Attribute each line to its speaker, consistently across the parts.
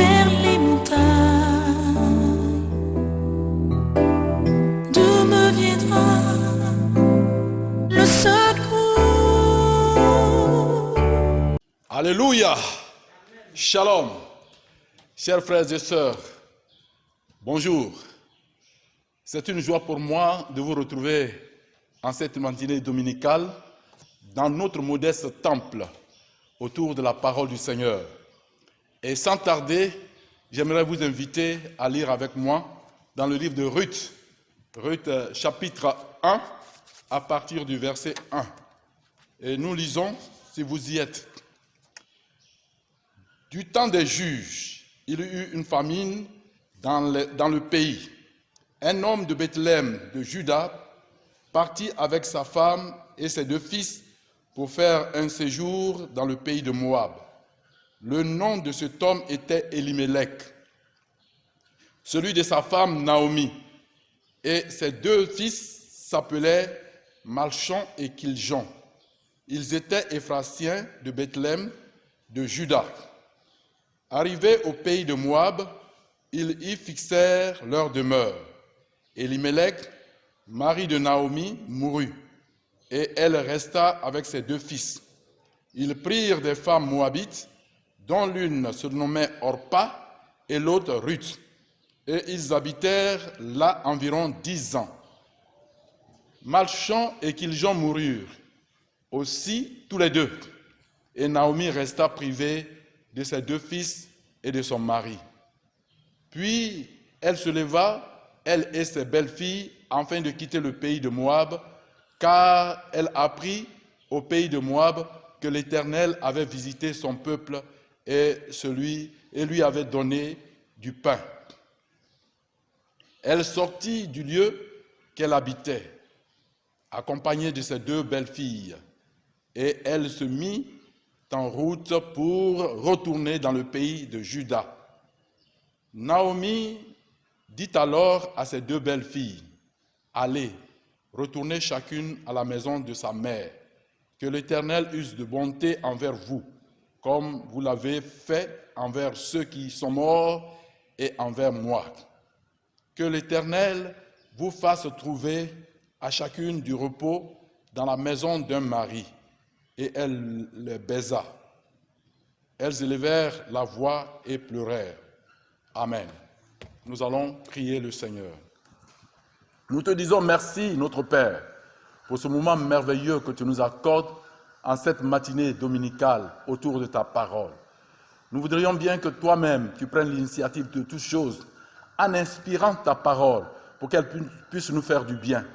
Speaker 1: vers les montagnes. D'où me viendra le secours?
Speaker 2: Alléluia. Shalom. Chers frères et sœurs, bonjour. C'est une joie pour moi de vous retrouver en cette matinée dominicale dans notre modeste temple autour de la parole du Seigneur. Et sans tarder, j'aimerais vous inviter à lire avec moi dans le livre de Ruth, chapitre 1, à partir du verset 1. Et nous lisons, si vous y êtes. Du temps des juges, il y eut une famine dans le pays. Un homme de Bethléem, de Juda, partit avec sa femme et ses 2 fils pour faire un séjour dans le pays de Moab. Le nom de cet homme était Elimelech, celui de sa femme Naomi, et ses 2 fils s'appelaient Malchon et Kiljon. Ils étaient Éphrathiens de Bethléem, de Juda. Arrivés au pays de Moab, ils y fixèrent leur demeure. Elimelech, mari de Naomi, mourut, et elle resta avec ses 2 fils. Ils prirent des femmes moabites, dont l'une se nommait Orpa et l'autre Ruth, et ils habitèrent là environ 10 ans. Malchon et Kiljon moururent aussi tous les 2, et Naomi resta privée de ses 2 fils et de son mari. Puis elle se leva, elle et ses belles-filles, afin de quitter le pays de Moab, car elle apprit au pays de Moab que l'Éternel avait visité son peuple et lui avait donné du pain. Elle sortit du lieu qu'elle habitait, accompagnée de ses 2 belles-filles, et elle se mit en route pour retourner dans le pays de Juda. Naomi dit alors à ses 2 belles-filles, « Allez, retournez chacune à la maison de sa mère, que l'Éternel use de bonté envers vous, comme vous l'avez fait envers ceux qui sont morts et envers moi. Que l'Éternel vous fasse trouver à chacune du repos dans la maison d'un mari. » Et elle les baisa. Elles élevèrent la voix et pleurèrent. Amen. Nous allons prier le Seigneur. Nous te disons merci, notre Père, pour ce moment merveilleux que tu nous accordes en cette matinée dominicale autour de ta parole. Nous voudrions bien que toi-même, tu prennes l'initiative de toutes choses en inspirant ta parole pour qu'elle puisse nous faire du bien.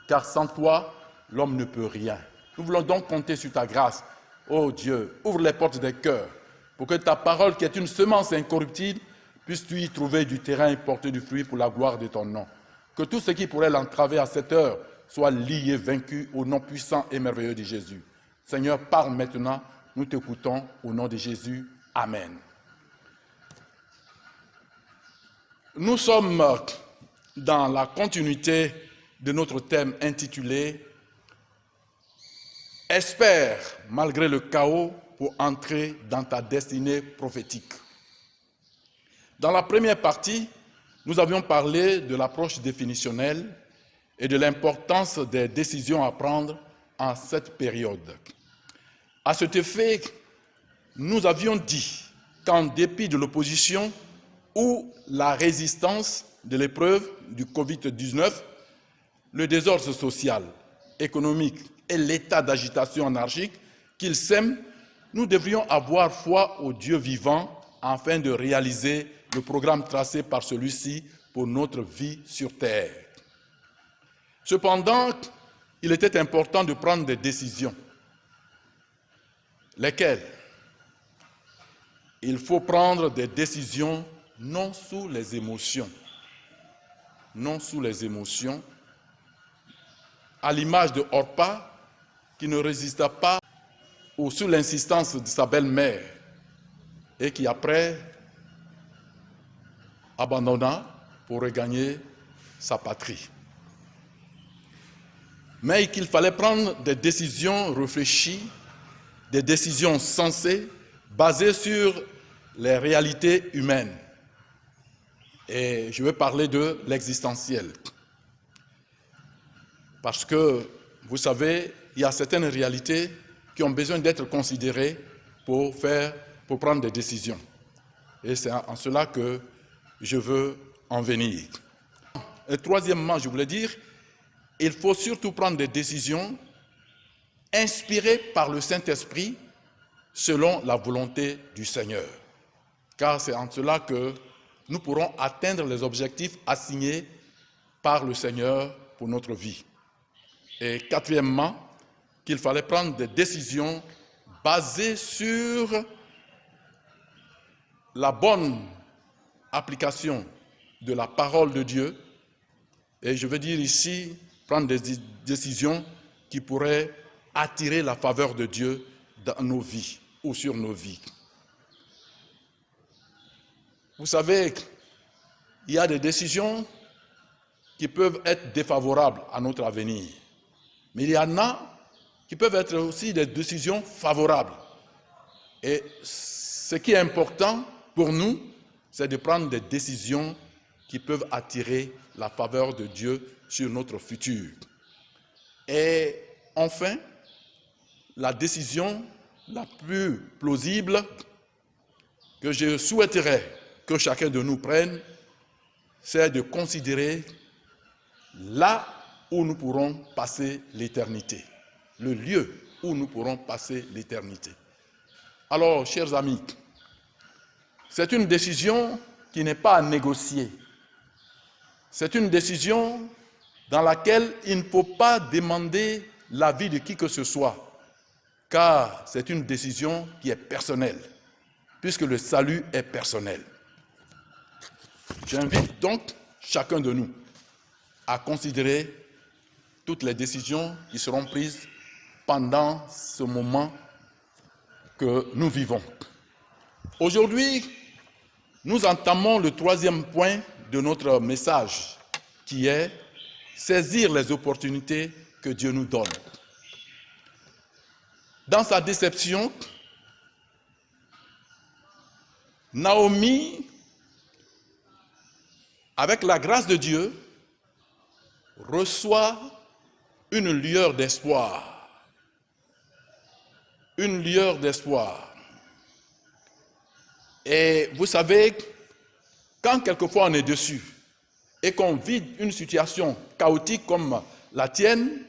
Speaker 2: Car sans toi, l'homme ne peut rien. Nous voulons donc compter sur ta grâce. Oh Dieu, ouvre les portes des cœurs pour que ta parole, qui est une semence incorruptible, puisse-tu y trouver du terrain et porter du fruit pour la gloire de ton nom. Que tout ce qui pourrait l'entraver à cette heure soit lié, vaincu au nom puissant et merveilleux de Jésus. Seigneur, parle maintenant, nous t'écoutons au nom de Jésus. Amen. Nous sommes dans la continuité de notre thème intitulé « Espère malgré le chaos pour entrer dans ta destinée prophétique ». Dans la première partie, nous avions parlé de l'approche définitionnelle et de l'importance des décisions à prendre en cette période. À cet effet, nous avions dit qu'en dépit de l'opposition ou la résistance de l'épreuve du Covid-19, le désordre social, économique et l'état d'agitation anarchique qu'il sème, nous devrions avoir foi au Dieu vivant afin de réaliser le programme tracé par celui-ci pour notre vie sur terre. Cependant, il était important de prendre des décisions. Lesquelles? Il faut prendre des décisions non sous les émotions. Non sous les émotions, à l'image de Orpa, qui ne résista pas ou sous l'insistance de sa belle-mère et qui après abandonna pour regagner sa patrie. Mais qu'il fallait prendre des décisions réfléchies, des décisions sensées, basées sur les réalités humaines, Et je vais parler de l'existentiel. Parce que, vous savez, il y a certaines réalités qui ont besoin d'être considérées pour prendre des décisions. Et c'est en cela que je veux en venir. Et troisièmement, je voulais dire, il faut surtout prendre des décisions inspirées par le Saint-Esprit selon la volonté du Seigneur. Car c'est en cela que nous pourrons atteindre les objectifs assignés par le Seigneur pour notre vie. Et quatrièmement, qu'il fallait prendre des décisions basées sur la bonne application de la parole de Dieu. Et je veux dire ici, prendre des décisions qui pourraient attirer la faveur de Dieu dans nos vies ou sur nos vies. Vous savez, il y a des décisions qui peuvent être défavorables à notre avenir. Mais il y en a qui peuvent être aussi des décisions favorables. Et ce qui est important pour nous, c'est de prendre des décisions qui peuvent attirer la faveur de Dieu sur notre futur. Et enfin, la décision la plus plausible que je souhaiterais que chacun de nous prenne, c'est de considérer là où nous pourrons passer l'éternité, le lieu où nous pourrons passer l'éternité. Alors, chers amis, c'est une décision qui n'est pas à négocier. C'est une décision dans laquelle il ne faut pas demander l'avis de qui que ce soit, car c'est une décision qui est personnelle, puisque le salut est personnel. J'invite donc chacun de nous à considérer toutes les décisions qui seront prises pendant ce moment que nous vivons. Aujourd'hui, nous entamons le troisième point de notre message, qui est saisir les opportunités que Dieu nous donne. Dans sa déception, Naomi, avec la grâce de Dieu, reçoit une lueur d'espoir. Une lueur d'espoir. Et vous savez, quand quelquefois on est dessus et qu'on vit une situation chaotique comme la tienne,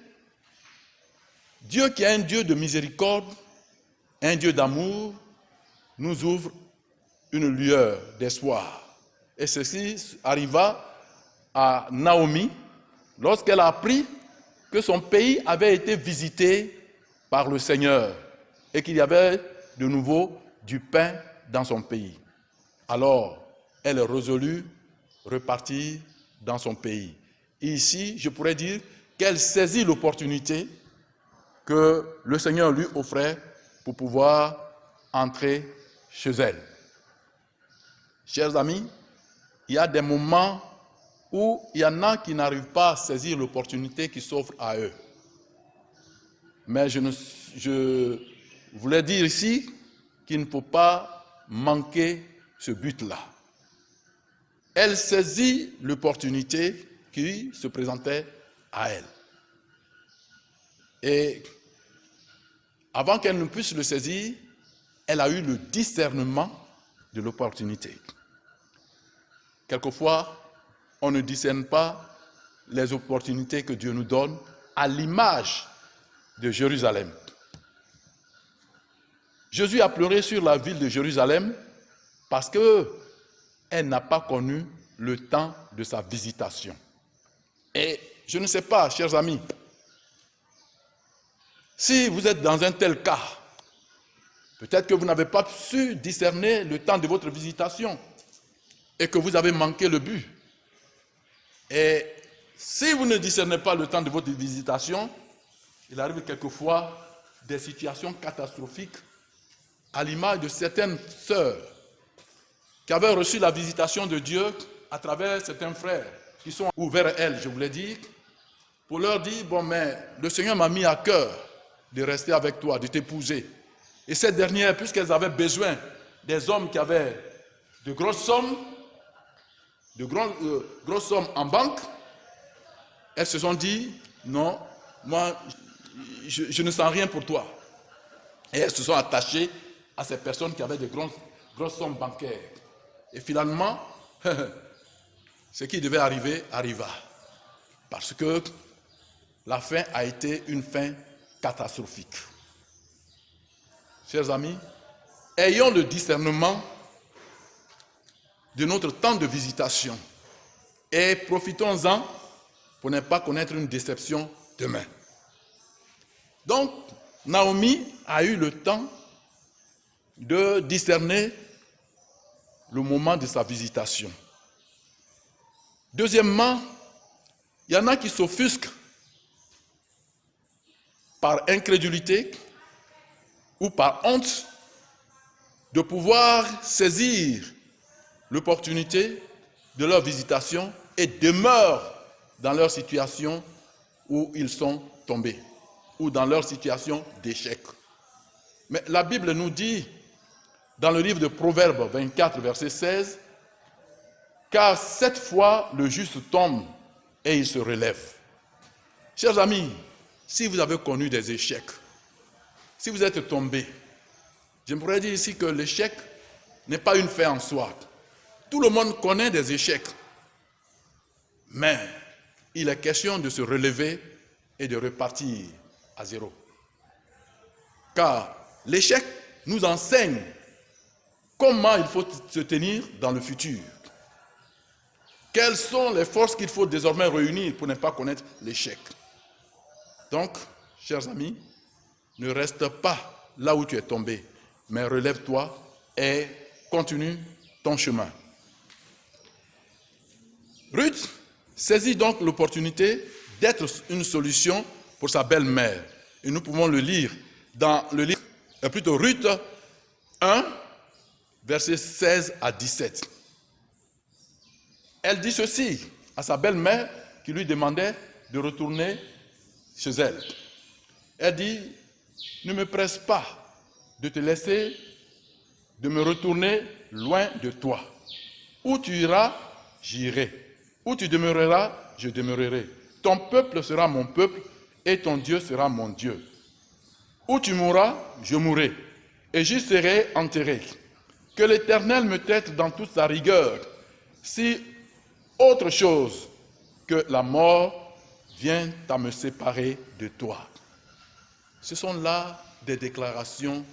Speaker 2: Dieu qui est un Dieu de miséricorde, un Dieu d'amour, nous ouvre une lueur d'espoir. Et ceci arriva à Naomi lorsqu'elle a appris que son pays avait été visité par le Seigneur et qu'il y avait de nouveau du pain dans son pays. Alors, elle résolut repartir dans son pays. Et ici, je pourrais dire qu'elle saisit l'opportunité que le Seigneur lui offrait pour pouvoir entrer chez elle. Chers amis, il y a des moments où il y en a qui n'arrivent pas à saisir l'opportunité qui s'offre à eux. Mais je voulais dire ici qu'il ne faut pas manquer ce but-là. Elle saisit l'opportunité qui se présentait à elle. Et avant qu'elle ne puisse le saisir, elle a eu le discernement de l'opportunité. Quelquefois, on ne discerne pas les opportunités que Dieu nous donne à l'image de Jérusalem. Jésus a pleuré sur la ville de Jérusalem parce qu'elle n'a pas connu le temps de sa visitation. Et je ne sais pas, chers amis, si vous êtes dans un tel cas, peut-être que vous n'avez pas su discerner le temps de votre visitation et que vous avez manqué le but. Et si vous ne discernez pas le temps de votre visitation, il arrive quelquefois des situations catastrophiques à l'image de certaines sœurs qui avaient reçu la visitation de Dieu à travers certains frères qui sont ouverts à elles, je voulais dire, pour leur dire, bon, mais le Seigneur m'a mis à cœur de rester avec toi, de t'épouser. Et ces dernières, puisqu'elles avaient besoin des hommes qui avaient de grosses sommes, grosses sommes en banque, elles se sont dit, non, moi, je ne sens rien pour toi. Et elles se sont attachées à ces personnes qui avaient de grosses sommes bancaires. Et finalement, ce qui devait arriver, arriva. Parce que la fin a été une fin catastrophique. Chers amis, ayons le discernement de notre temps de visitation et profitons-en pour ne pas connaître une déception demain. Donc, Naomi a eu le temps de discerner le moment de sa visitation. Deuxièmement, il y en a qui s'offusquent par incrédulité ou par honte de pouvoir saisir l'opportunité de leur visitation et demeurent dans leur situation où ils sont tombés ou dans leur situation d'échec. Mais la Bible nous dit dans le livre de Proverbes 24, verset 16, « Car 7 fois le juste tombe et il se relève. » Chers amis, si vous avez connu des échecs, si vous êtes tombé, je pourrais dire ici que l'échec n'est pas une fin en soi. Tout le monde connaît des échecs. Mais il est question de se relever et de repartir à zéro. Car l'échec nous enseigne comment il faut se tenir dans le futur. Quelles sont les forces qu'il faut désormais réunir pour ne pas connaître l'échec? Donc, chers amis, ne reste pas là où tu es tombé, mais relève-toi et continue ton chemin. Ruth saisit donc l'opportunité d'être une solution pour sa belle-mère. Et nous pouvons le lire dans le livre, plutôt Ruth 1, versets 16 à 17. Elle dit ceci à sa belle-mère qui lui demandait de retourner chez elle. Elle dit, ne me presse pas de te laisser, de me retourner loin de toi. Où tu iras, j'irai. Où tu demeureras, je demeurerai. Ton peuple sera mon peuple et ton Dieu sera mon Dieu. Où tu mourras, je mourrai et j'y serai enterré. Que l'Éternel me traite dans toute sa rigueur, si autre chose que la mort vient à me séparer de toi. Ce sont là des déclarations,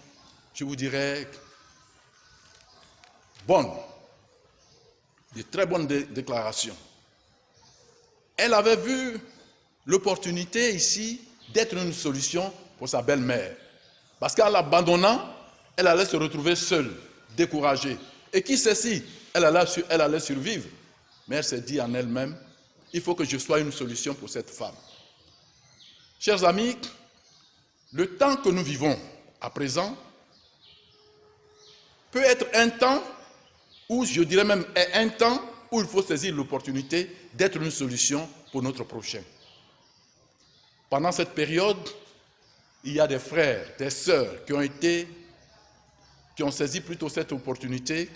Speaker 2: je vous dirais, bonnes, de très bonnes déclarations. Elle avait vu l'opportunité ici d'être une solution pour sa belle-mère. Parce qu'en l'abandonnant, elle allait se retrouver seule, découragée. Et qui sait si elle allait survivre. Mais elle s'est dit en elle-même, il faut que je sois une solution pour cette femme. Chers amis, le temps que nous vivons à présent peut être un temps où, je dirais même, un temps où il faut saisir l'opportunité d'être une solution pour notre prochain. Pendant cette période, il y a des frères, des sœurs qui ont saisi plutôt cette opportunité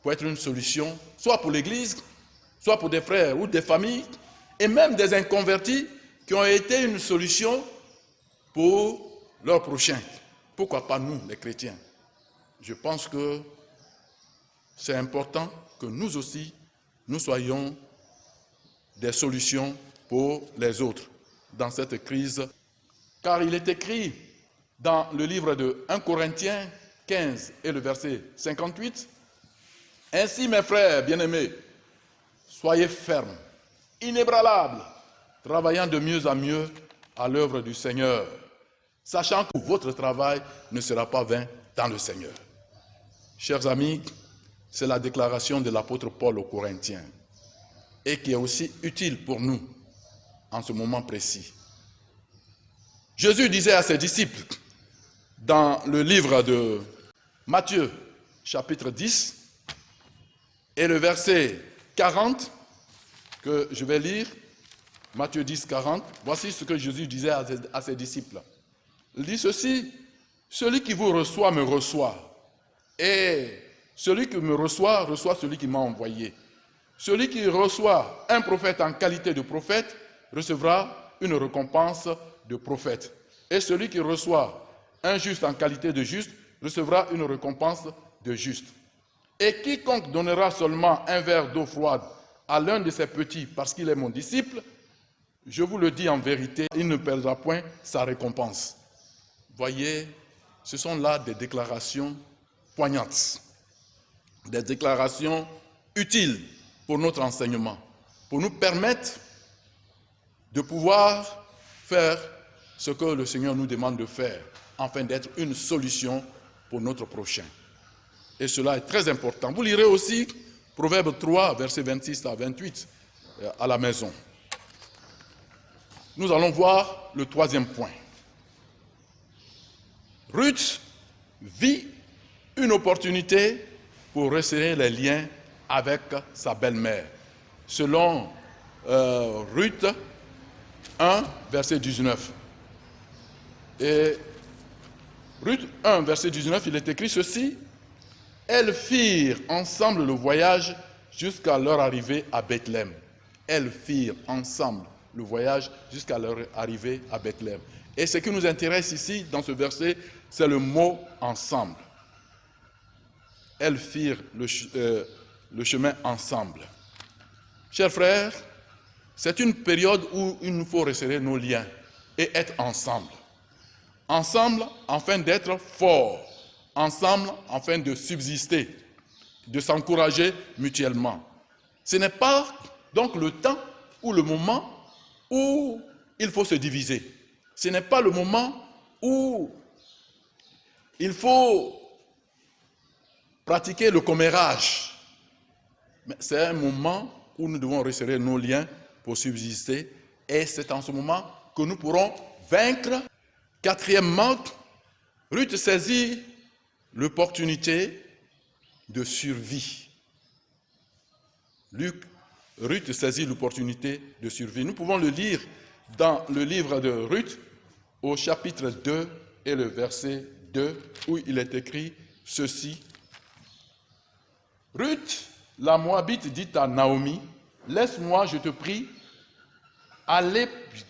Speaker 2: pour être une solution, soit pour l'Église, soit pour des frères ou des familles, et même des inconvertis qui ont été une solution pour leurs prochains. Pourquoi pas nous, les chrétiens? Je pense que c'est important que nous aussi, nous soyons des solutions pour les autres dans cette crise. Car il est écrit dans le livre de 1 Corinthiens 15 et le verset 58, « Ainsi, mes frères bien-aimés, soyez fermes, inébranlables, travaillant de mieux en mieux à l'œuvre du Seigneur, sachant que votre travail ne sera pas vain dans le Seigneur. » Chers amis, c'est la déclaration de l'apôtre Paul aux Corinthiens et qui est aussi utile pour nous en ce moment précis. Jésus disait à ses disciples dans le livre de Matthieu, chapitre 10, et le verset 40, que je vais lire, Matthieu 10, 40, voici ce que Jésus disait à ses disciples. Il dit ceci, « Celui qui vous reçoit me reçoit, et celui qui me reçoit, reçoit celui qui m'a envoyé. celui qui reçoit un prophète en qualité de prophète recevra une récompense de prophète. Et celui qui reçoit un juste en qualité de juste recevra une récompense de juste. Et quiconque donnera seulement un verre d'eau froide à l'un de ses petits parce qu'il est mon disciple, je vous le dis en vérité, il ne perdra point sa récompense. Voyez, ce sont là des déclarations poignantes, des déclarations utiles pour notre enseignement, pour nous permettre de pouvoir faire ce que le Seigneur nous demande de faire, afin d'être une solution pour notre prochain. Et cela est très important. Vous lirez aussi Proverbe 3, versets 26 à 28 à la maison. Nous allons voir le troisième point. Ruth vit une opportunité pour resserrer les liens avec sa belle-mère. Selon Ruth 1, verset 19. Et Ruth 1, verset 19, il est écrit ceci. Elles firent ensemble le voyage jusqu'à leur arrivée à Bethléem. Elles firent ensemble le voyage jusqu'à leur arrivée à Bethléem. Et ce qui nous intéresse ici, dans ce verset, c'est le mot « ensemble ». Elles firent le chemin ensemble. Chers frères, c'est une période où il nous faut resserrer nos liens et être ensemble. Ensemble afin d'être forts. Ensemble afin de subsister, de s'encourager mutuellement. Ce n'est pas donc le temps ou le moment où il faut se diviser. Ce n'est pas le moment où il faut pratiquer le commérage. Mais c'est un moment où nous devons resserrer nos liens pour subsister. Et c'est en ce moment que nous pourrons vaincre. Quatrièmement, Ruth saisit l'opportunité de survie. Ruth saisit l'opportunité de survie. Nous pouvons le lire dans le livre de Ruth, au chapitre 2 et le verset 2, où il est écrit ceci. Ruth, la Moabite, dit à Naomi, « Laisse-moi, je te prie, aller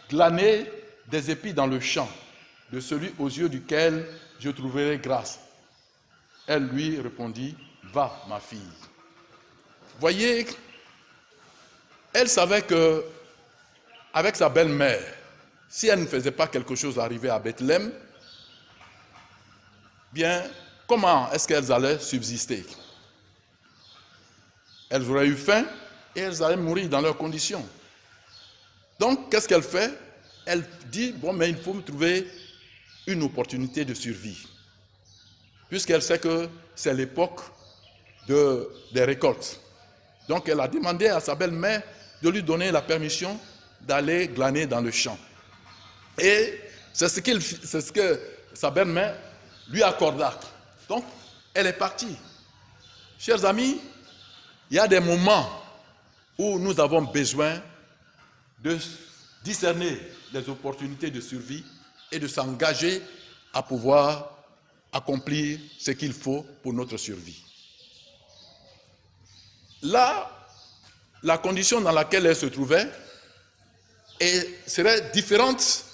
Speaker 2: glaner des épis dans le champ, de celui aux yeux duquel je trouverai grâce. » Elle lui répondit, « Va, ma fille. » Voyez, elle savait que, avec sa belle-mère, si elle ne faisait pas quelque chose arriver à Bethléem, bien, comment est-ce qu'elles allaient subsister? Elles auraient eu faim et elles allaient mourir dans leurs conditions. Donc, qu'est-ce qu'elle fait? Elle dit, bon, mais il faut me trouver une opportunité de survie. Puisqu'elle sait que c'est l'époque des récoltes. Donc, elle a demandé à sa belle-mère de lui donner la permission d'aller glaner dans le champ. Et c'est ce que sa belle-mère lui accorda. Donc, elle est partie. Chers amis, il y a des moments où nous avons besoin de discerner les opportunités de survie et de s'engager à pouvoir accomplir ce qu'il faut pour notre survie. Là, la condition dans laquelle elle se trouvait serait différente,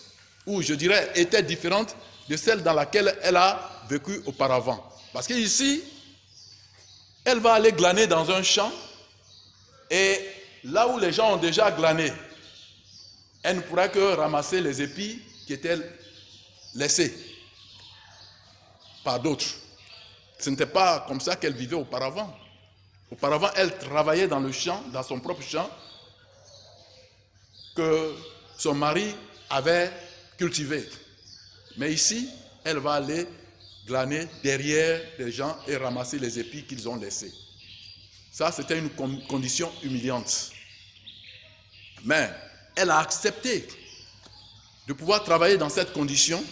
Speaker 2: ou je dirais était différente de celle dans laquelle elle a vécu auparavant. Parce qu'ici, elle va aller glaner dans un champ, et là où les gens ont déjà glané, elle ne pourra que ramasser les épis qui étaient laissés par d'autres. Ce n'était pas comme ça qu'elle vivait auparavant. Auparavant, elle travaillait dans le champ, dans son propre champ, que son mari avait cultivé. Mais ici, elle va aller glaner derrière les gens et ramasser les épis qu'ils ont laissés. Ça, c'était une condition humiliante. Mais elle a accepté de pouvoir travailler dans cette condition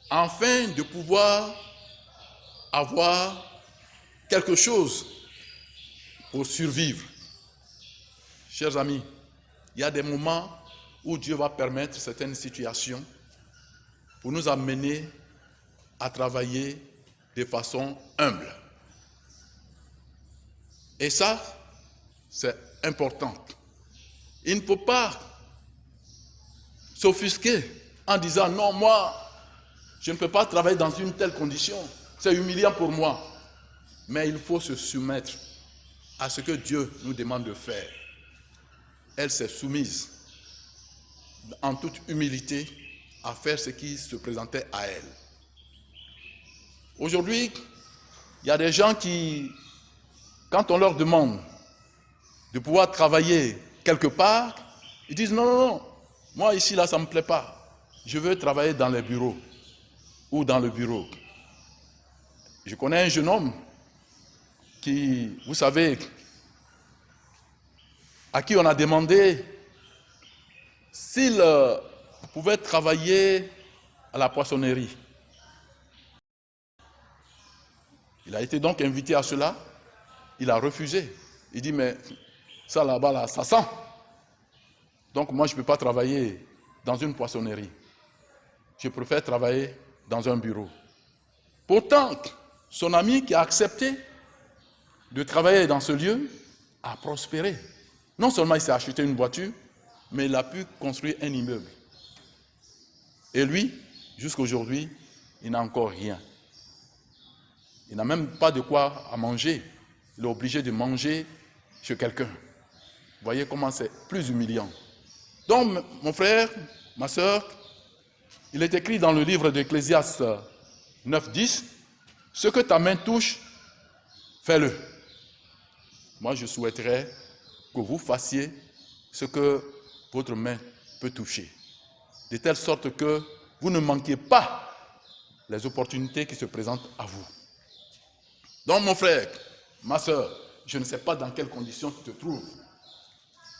Speaker 2: afin de pouvoir avoir quelque chose pour survivre. Chers amis, il y a des moments où Dieu va permettre certaines situations pour nous amener à travailler de façon humble. Et ça, c'est important. Il ne faut pas s'offusquer en disant non, moi, je ne peux pas travailler dans une telle condition. C'est humiliant pour moi. Mais il faut se soumettre à ce que Dieu nous demande de faire. Elle s'est soumise en toute humilité à faire ce qui se présentait à elle. Aujourd'hui, il y a des gens qui, quand on leur demande de pouvoir travailler quelque part, ils disent non, non, non, moi ici, là, ça ne me plaît pas. Je veux travailler dans les bureaux ou dans le bureau. Je connais un jeune homme qui, vous savez, à qui on a demandé s'il pouvait travailler à la poissonnerie. Il a été donc invité à cela. Il a refusé. Il dit, mais ça là-bas, là, ça sent. Donc moi, je ne peux pas travailler dans une poissonnerie. Je préfère travailler dans un bureau. Pourtant, son ami qui a accepté de travailler dans ce lieu a prospéré. Non seulement il s'est acheté une voiture, mais il a pu construire un immeuble. Et lui, jusqu'à aujourd'hui, il n'a encore rien. Il n'a même pas de quoi à manger. Il est obligé de manger chez quelqu'un. Vous voyez comment c'est plus humiliant. Donc, mon frère, ma soeur, il est écrit dans le livre d'Ecclésiaste 9:10, « Ce que ta main touche, fais-le. » Moi, je souhaiterais que vous fassiez ce que votre main peut toucher, de telle sorte que vous ne manquiez pas les opportunités qui se présentent à vous. Donc, mon frère, ma soeur, je ne sais pas dans quelles conditions tu te trouves,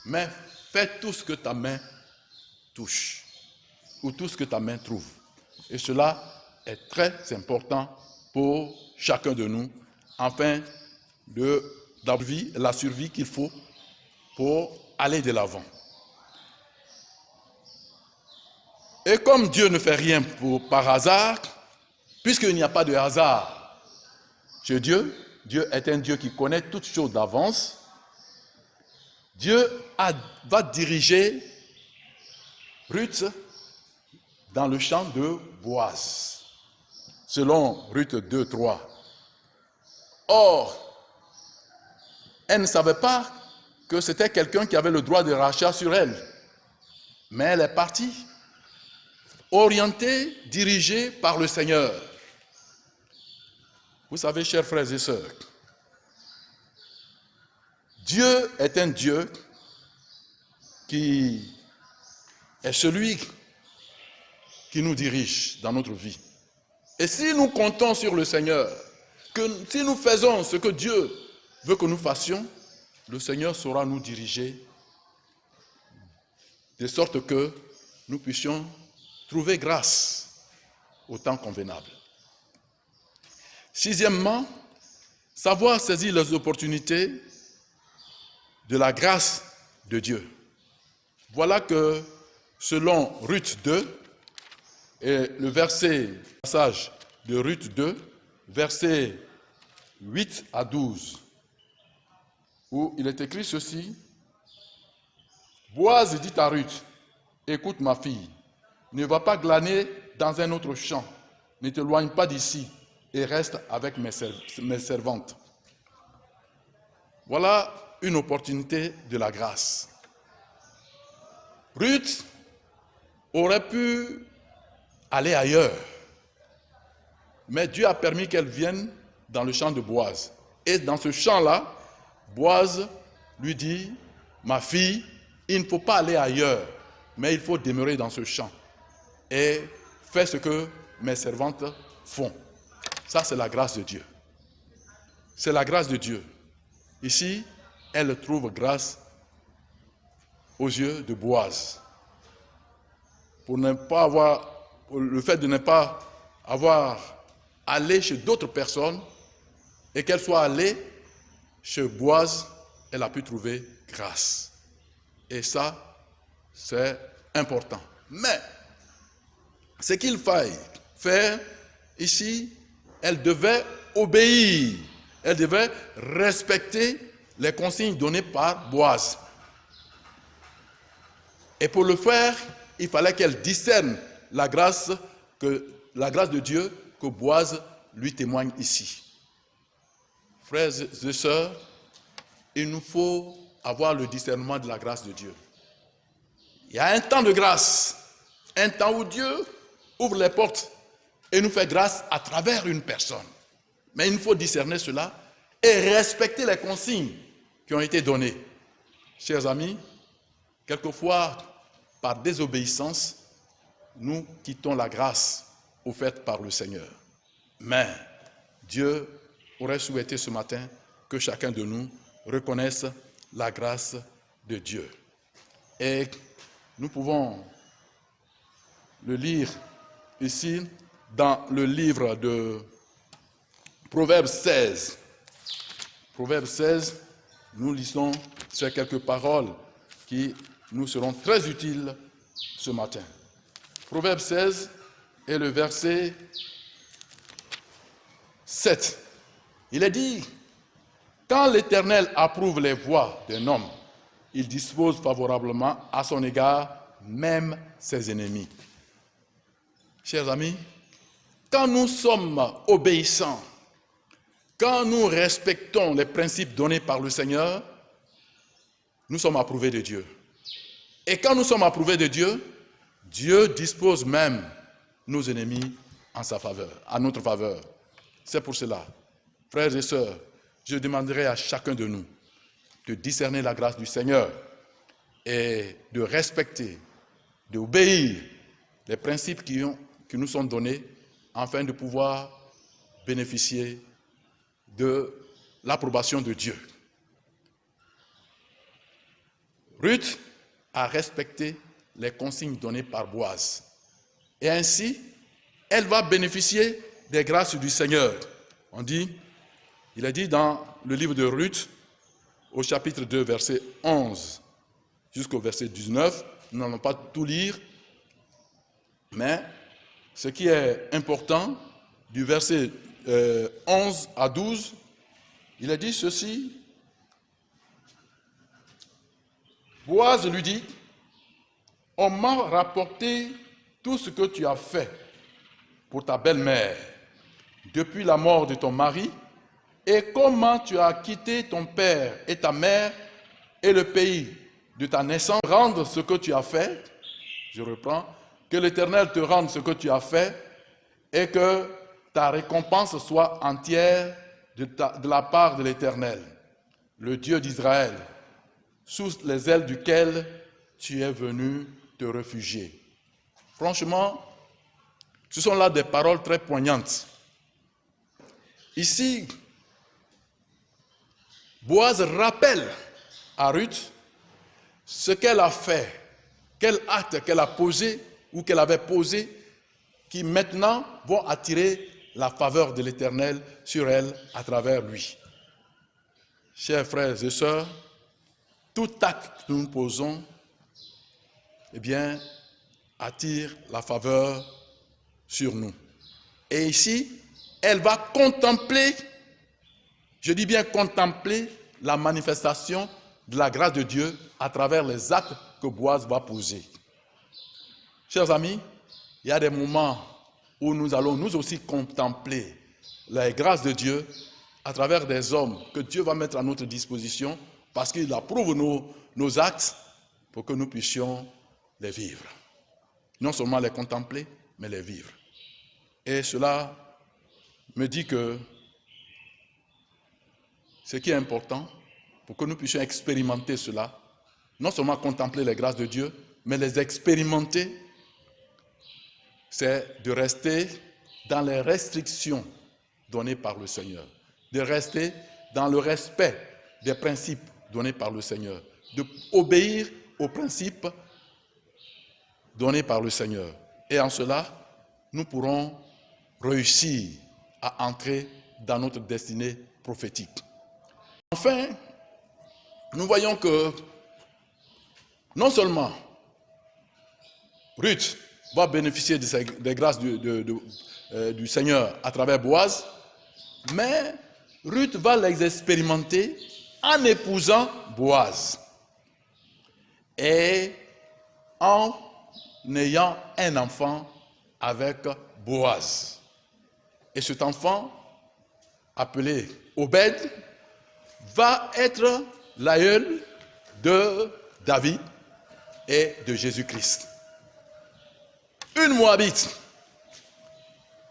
Speaker 2: mais fais tout ce que ta main touche, ou tout ce que ta main trouve. Et cela est très important pour chacun de nous, afin d'avoir la survie qu'il faut pour aller de l'avant. Et comme Dieu ne fait rien par hasard, puisqu'il n'y a pas de hasard chez Dieu, Dieu est un Dieu qui connaît toutes choses d'avance, Dieu va diriger Ruth dans le champ de Boaz, selon Ruth 2:3. Or, elle ne savait pas que c'était quelqu'un qui avait le droit de rachat sur elle. Mais elle est partie, orientée, dirigée par le Seigneur. Vous savez, chers frères et sœurs, Dieu est un Dieu qui est celui qui nous dirige dans notre vie. Et si nous comptons sur le Seigneur, que si nous faisons ce que Dieu veut que nous fassions, le Seigneur saura nous diriger de sorte que nous puissions trouver grâce au temps convenable. Sixièmement, savoir saisir les opportunités de la grâce de Dieu. Voilà que selon Ruth 2, et le passage de Ruth 2, versets 8 à 12, où il est écrit ceci, « Boaz dit à Ruth, « Écoute ma fille, ne va pas glaner dans un autre champ, ne t'éloigne pas d'ici et reste avec mes servantes. » Voilà une opportunité de la grâce. Ruth aurait pu aller ailleurs, mais Dieu a permis qu'elle vienne dans le champ de Boaz. Et dans ce champ-là, Boaz lui dit, « Ma fille, il ne faut pas aller ailleurs, mais il faut demeurer dans ce champ et faire ce que mes servantes font. » Ça, c'est la grâce de Dieu. C'est la grâce de Dieu. Ici, elle trouve grâce aux yeux de Boaz. Le fait de ne pas avoir allé chez d'autres personnes et qu'elle soit allée chez Boaz, elle a pu trouver grâce. Et ça, c'est important. Mais, ce qu'il faille faire ici, elle devait obéir, elle devait respecter les consignes données par Boaz. Et pour le faire, il fallait qu'elle discerne la grâce de Dieu que Boaz lui témoigne ici. Frères et sœurs, il nous faut avoir le discernement de la grâce de Dieu. Il y a un temps de grâce, un temps où Dieu ouvre les portes et nous fait grâce à travers une personne. Mais il nous faut discerner cela et respecter les consignes qui ont été données. Chers amis, quelquefois, par désobéissance, nous quittons la grâce offerte par le Seigneur. Mais Dieu aurait souhaité ce matin que chacun de nous reconnaisse la grâce de Dieu. Et nous pouvons le lire ici dans le livre de Proverbe 16. Proverbe 16, nous lisons ces quelques paroles qui nous seront très utiles ce matin. Proverbe 16 et le verset 7. Il est dit, quand l'Éternel approuve les voies d'un homme, il dispose favorablement à son égard même ses ennemis. Chers amis, quand nous sommes obéissants, quand nous respectons les principes donnés par le Seigneur, nous sommes approuvés de Dieu. Et quand nous sommes approuvés de Dieu, Dieu dispose même nos ennemis en sa faveur, à notre faveur. C'est pour cela, frères et sœurs, je demanderai à chacun de nous de discerner la grâce du Seigneur et de respecter, d'obéir les principes qui nous sont donnés afin de pouvoir bénéficier de l'approbation de Dieu. Ruth a respecté les consignes données par Boaz. Et ainsi, elle va bénéficier des grâces du Seigneur. Il est dit dans le livre de Ruth, au chapitre 2, verset 11 jusqu'au verset 19, nous n'allons pas tout lire, mais ce qui est important, du verset 11 à 12, il est dit ceci. Boaz lui dit, on m'a rapporté tout ce que tu as fait pour ta belle-mère depuis la mort de ton mari et comment tu as quitté ton père et ta mère et le pays de ta naissance. Rendre ce que tu as fait, je reprends, que l'Éternel te rende ce que tu as fait et que ta récompense soit entière de la part de l'Éternel, le Dieu d'Israël, sous les ailes duquel tu es venu te réfugier. Franchement, ce sont là des paroles très poignantes. Ici, Boaz rappelle à Ruth ce qu'elle a fait, quel acte qu'elle a posé ou qu'elle avait posé, qui maintenant vont attirer la faveur de l'Éternel sur elle à travers lui. Chers frères et sœurs, tout acte que nous posons, attire la faveur sur nous. Et ici, elle va contempler, je dis bien contempler, la manifestation de la grâce de Dieu à travers les actes que Boaz va poser. Chers amis, il y a des moments où nous allons nous aussi contempler la grâce de Dieu à travers des hommes que Dieu va mettre à notre disposition parce qu'il approuve nos actes pour que nous puissions les vivre. Non seulement les contempler, mais les vivre. Et cela me dit que ce qui est important, pour que nous puissions expérimenter cela, non seulement contempler les grâces de Dieu, mais les expérimenter, c'est de rester dans les restrictions données par le Seigneur, de rester dans le respect des principes donnés par le Seigneur, d'obéir aux principes donnés par le Seigneur. Et en cela, nous pourrons réussir à entrer dans notre destinée prophétique. Enfin, nous voyons que non seulement Ruth va bénéficier des grâces du Seigneur à travers Boaz, mais Ruth va les expérimenter en épousant Boaz et en ayant un enfant avec Boaz. Et cet enfant, appelé Obed, va être l'aïeul de David et de Jésus-Christ. Une Moabite,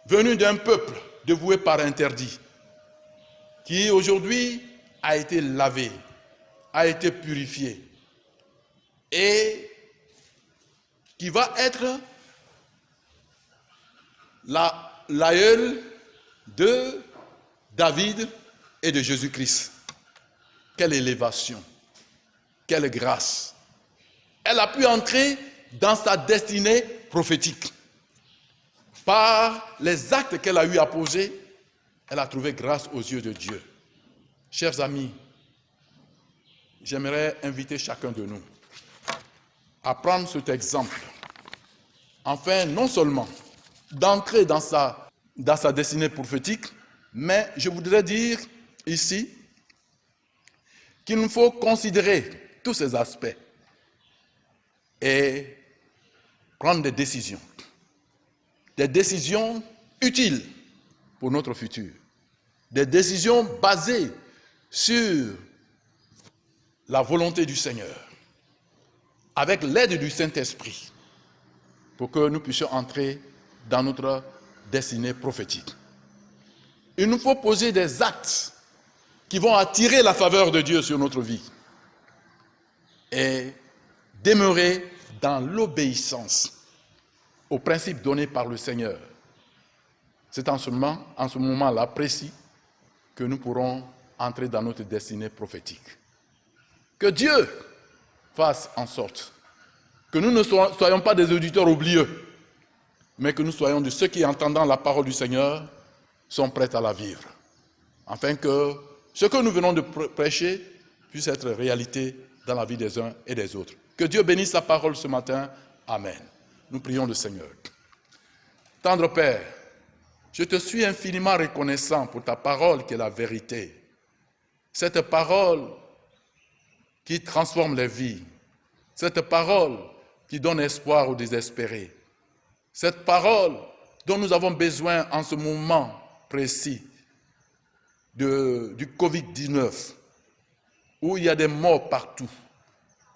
Speaker 2: venue d'un peuple dévoué par interdit, qui aujourd'hui a été lavé, a été purifié, et qui va être l'aïeul de David et de Jésus-Christ. Quelle élévation, quelle grâce. Elle a pu entrer dans sa destinée prophétique. Par les actes qu'elle a eu à poser, elle a trouvé grâce aux yeux de Dieu. Chers amis, j'aimerais inviter chacun de nous à prendre cet exemple, afin non seulement d'entrer dans sa destinée prophétique, mais je voudrais dire ici qu'il nous faut considérer tous ces aspects et prendre des décisions utiles pour notre futur, des décisions basées sur la volonté du Seigneur, avec l'aide du Saint-Esprit, pour que nous puissions entrer dans notre destinée prophétique. Il nous faut poser des actes qui vont attirer la faveur de Dieu sur notre vie et demeurer dans l'obéissance aux principes donnés par le Seigneur. C'est en ce moment-là précis que nous pourrons entrer dans notre destinée prophétique. Que Dieu fasse en sorte que nous ne soyons pas des auditeurs oublieux, mais que nous soyons de ceux qui, entendant la parole du Seigneur, sont prêts à la vivre, afin que ce que nous venons de prêcher puisse être réalité dans la vie des uns et des autres. Que Dieu bénisse sa parole ce matin. Amen. Nous prions le Seigneur. Tendre Père, je te suis infiniment reconnaissant pour ta parole qui est la vérité. Cette parole qui transforme les vies. Cette parole qui donne espoir aux désespérés. Cette parole dont nous avons besoin en ce moment précis du Covid-19, où il y a des morts partout,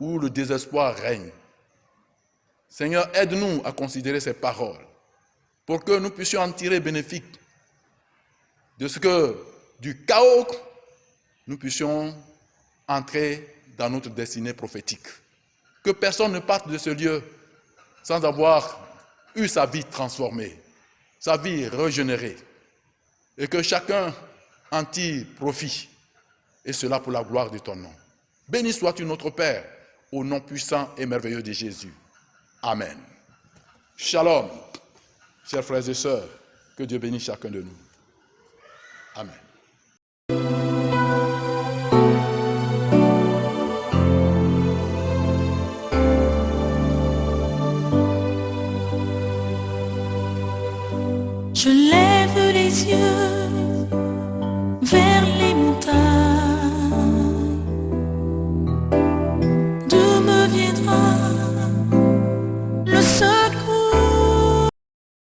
Speaker 2: où le désespoir règne. Seigneur, aide-nous à considérer ces paroles pour que nous puissions en tirer bénéfice de ce que, du chaos, nous puissions entrer dans notre destinée prophétique. Que personne ne parte de ce lieu sans avoir eu sa vie transformée, sa vie régénérée, et que chacun en tire profit, et cela pour la gloire de ton nom. Béni sois-tu notre Père, au nom puissant et merveilleux de Jésus. Amen. Shalom, chers frères et sœurs, que Dieu bénisse chacun de nous. Amen.